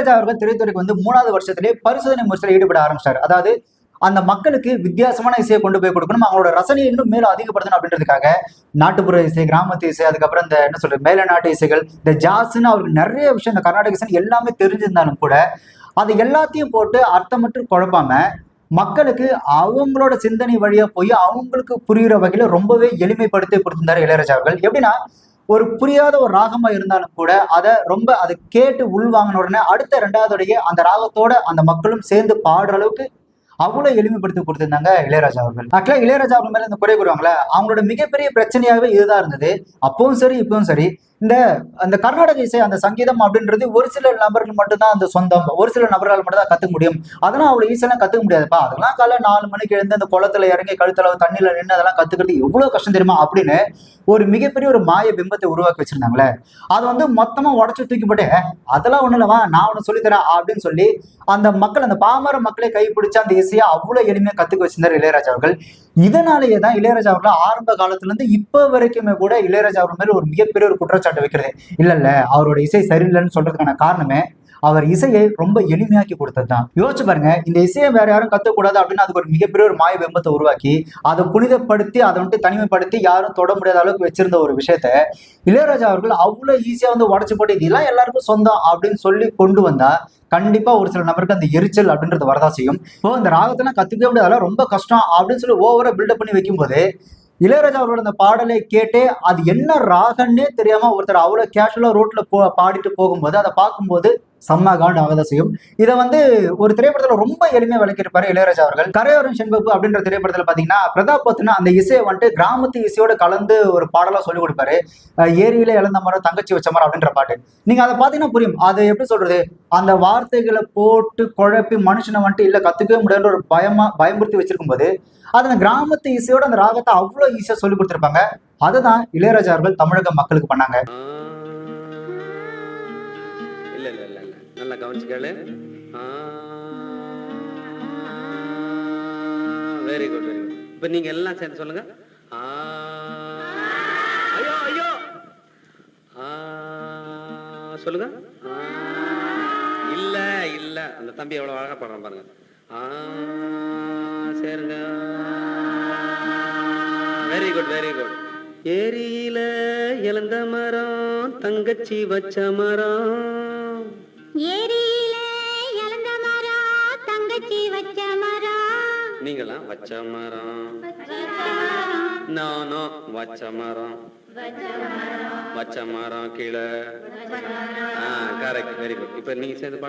இளையராஜா அவர்கள் திரைத்துறைக்கு வந்து 3வது வருஷத்திலே பரிசோதனை முயற்சியில் ஈடுபட ஆரம்பிச்சார். அதாவது அந்த மக்களுக்கு வித்தியாசமான இசையை கொண்டு போய் கொடுக்கணும், அவங்களோட ரசனையை இன்னும் மேலும் அதிகப்படுத்தணும் அப்படின்றதுக்காக நாட்டுப்புற இசை, கிராமத்து இசை, அதுக்கப்புறம் இந்த என்ன சொல்றது மேல நாட்டு இசைகள், இந்த ஜாஸ்ன்னு அவருக்கு நிறைய விஷயம், இந்த கர்நாடக இசை எல்லாமே தெரிஞ்சிருந்தாலும் கூட அது எல்லாத்தையும் போட்டு அர்த்தமற்று குழப்பாம மக்களுக்கு அவங்களோட சிந்தனை வழியா போய் அவங்களுக்கு புரியுற வகையில ரொம்பவே எளிமைப்படுத்தி கொடுத்திருந்தாரு இளையராஜா அவர்கள். எப்படின்னா ஒரு புரியாத ஒரு ராகமா இருந்தாலும் கூட அதை கேட்டு உள்வாங்கின உடனே அடுத்த 2வது அந்த ராகத்தோட அந்த மக்களும் சேர்ந்து பாடுற அளவுக்கு அவ்வளவு எளிமைப்படுத்தி கொடுத்திருந்தாங்க இளையராஜா அவர்கள். ஆக்சுவலா இளையராஜா அவர்கள் மேல இந்த குறை கூறுவாங்களே, அவங்களோட மிகப்பெரிய பிரச்சனையாகவே இதுதான் இருந்தது. அப்பவும் சரி இப்பவும் சரி, இந்த அந்த கர்நாடக இசை, அந்த சங்கீதம் அப்படின்றது ஒரு சில நபர்கள் மட்டும்தான் அந்த சொந்தம், ஒரு சில நபர்களால் மட்டும் தான் கத்துக்க முடியும், அதெல்லாம் அவ்வளவு ஈஸியெல்லாம் கத்துக்க முடியாதுப்பா, அதெல்லாம் காலை 4 மணிக்கு எழுந்து அந்த குளத்துல இறங்கி கழுத்தளவு தண்ணியில நின்று அதெல்லாம் கத்துக்கிறது எவ்வளவு கஷ்டம் தெரியுமா அப்படின்னு ஒரு மிகப்பெரிய ஒரு மாய பிம்பத்தை உருவாக்கி வச்சிருந்தாங்களே, அதை வந்து மொத்தமா உடச்சு தூக்கி போட்டு அதெல்லாம் ஒண்ணு இல்லவா, நான் உனக்கு சொல்லித்தரேன் அப்படின்னு சொல்லி அந்த மக்கள், அந்த பாமர மக்களே கைப்பிடிச்சு அந்த இசையை அவ்வளவு எளிமையா கத்துக்க வச்சிருந்தார் இளையராஜா அவர்கள். இதனாலேயே தான் இளையராஜா அவர்கள் ஆரம்ப காலத்துல இருந்து இப்ப வரைக்குமே கூட இளையராஜா அவர்கள் மேல ஒரு மிகப்பெரிய ஒரு குற்றச்சாட்டு வைக்கிறது இல்ல அவரோட இசை சரியில்லைன்னு சொல்றதுக்கான காரணமே அவர் இசையை ரொம்ப எளிமையாக்கி கொடுத்ததுதான். யோசிச்சு பாருங்க, இந்த இசையை வேற யாரும் கத்துக்கூடாது அப்படின்னு அதுக்கு ஒரு மிகப்பெரிய ஒரு மாய பிம்பத்தை உருவாக்கி அதை புனிதப்படுத்தி அதை வந்துட்டு தனிமைப்படுத்தி யாரும் தொட முடியாத அளவுக்கு வச்சிருந்த ஒரு விஷயத்த இளையராஜா அவர்கள் அவ்வளவு ஈஸியா வந்து உடச்சு போட்டு இதெல்லாம் எல்லாருக்கும் சொந்தம் அப்படின்னு சொல்லி கொண்டு வந்தா கண்டிப்பா ஒரு சில நபருக்கு அந்த எரிச்சல் அப்படின்றது வரதா செய்யும். இப்போ இந்த ராகத்தெல்லாம் கத்துக்கவே முடியாத ரொம்ப கஷ்டம் அப்படின்னு சொல்லி ஓவரா பில்டப் பண்ணி வைக்கும் போது இளையராஜா அவரோட அந்த பாடலை கேட்டே அது என்ன ராகன்னே தெரியாம ஒருத்தர் அவ்வளவு கேஷுவலா ரோட்ல பாடிட்டு போகும்போது அதை பார்க்கும்போது செம்ம காண்டு ஆகதான் செய்யும். இதை வந்து ஒரு திரைப்படத்துல ரொம்ப எளிமையா விளக்கியிருப்பாரு இளையராஜா அவர்கள். கரையோரம் செண்பப்பு அப்படின்ற திரைப்படத்துல பாத்தீங்கன்னா பிரதாப் பத்தின அந்த இசையை வந்துட்டு கிராமத்து இசையோட கலந்து ஒரு பாடலா சொல்லி கொடுப்பாரு. ஏரியில இழந்த மரம் தங்கச்சி வச்ச மரம் அப்படின்ற பாட்டு நீங்க அதை பாத்தீங்கன்னா புரியும். அது எப்படி சொல்றது, அந்த வார்த்தைகளை போட்டு குழப்பி மனுஷனை வந்துட்டு இல்ல கத்துக்கவே முடியாத ஒரு பயமுறுத்தி வச்சிருக்கும் போது அது அந்த கிராமத்து இசையோட அந்த ராகத்தை அவ்வளவு ஈஸியா சொல்லி கொடுத்திருப்பாங்க. அதுதான் இளையராஜா அவர்கள் தமிழக மக்களுக்கு பண்ணாங்க. இல்ல இல்ல இல்ல இல்ல நல்லா கவனிச்சு கேளு. Very good very good. இப்ப நீங்க எல்லாம் சேர்ந்து சொல்லுங்க. ஐயோ ஐயோ சொல்லுங்க. இல்ல இல்ல அந்த தம்பி எவ்வளவு அழகா பாடுறான் பாருங்க. சேருங்க. Very good very good. ஏரியில இழந்த மரம் தங்கச்சி வச்ச மரம், ஏரியில இழந்த மரம் தங்கச்சி வச்ச மரம், நீங்களாம் வச்ச மரம், நானும் வச்ச மரம், வச்ச மரம் கீழே. Correct very good. இப்ப நீங்க சேர்ந்து